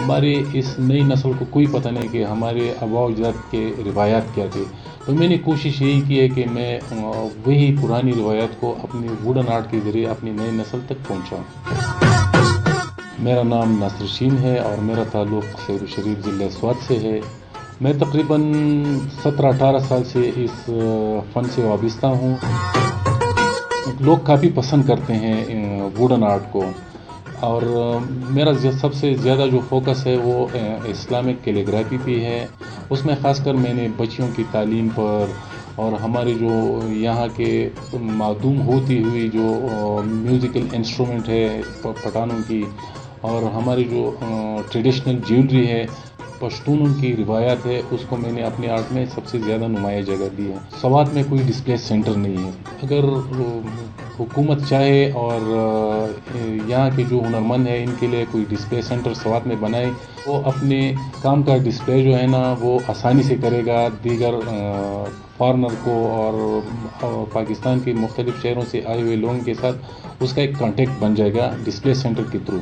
हमारे इस नई नस्ल को कोई पता नहीं कि हमारे आबा अजदाद के रिवायात क्या थे। तो मैंने कोशिश यही की है कि मैं वही पुरानी रिवायात को अपनी वुडन आर्ट के ज़रिए अपनी नई नस्ल तक पहुँचाऊँ। मेरा नाम नासिर शीन है और मेरा ताल्लुक़ शेर शरीफ ज़िला स्वात से है। मैं तकरीबन 17-18 साल से इस फ़न से वाबस्ता हूँ। लोग काफ़ी पसंद करते हैं वुडन आर्ट को, और मेरा सबसे ज़्यादा जो फोकस है वो इस्लामिक कैलीग्राफी पे है। उसमें ख़ासकर मैंने बच्चियों की तालीम पर और हमारे जो यहाँ के मादूम होती हुई जो म्यूज़िकल इंस्ट्रूमेंट है पठानों की, और हमारी जो ट्रेडिशनल ज्वेलरी है, पश्तूनों की रिवायत है, उसको मैंने अपने आर्ट में सबसे ज़्यादा नुमाया जगह दी है। स्वात में कोई डिस्प्ले सेंटर नहीं है। अगर हुकूमत चाहे और यहाँ के जो हुनरमंद हैं इनके लिए कोई डिस्प्ले सेंटर स्वात में बनाए, वो अपने काम का डिस्प्ले जो है ना वो आसानी से करेगा। दीगर फॉरेनर को और पाकिस्तान के मुख्तलिफ शहरों से आए हुए लोगों के साथ उसका एक कांटेक्ट बन जाएगा डिस्प्ले सेंटर के थ्रू।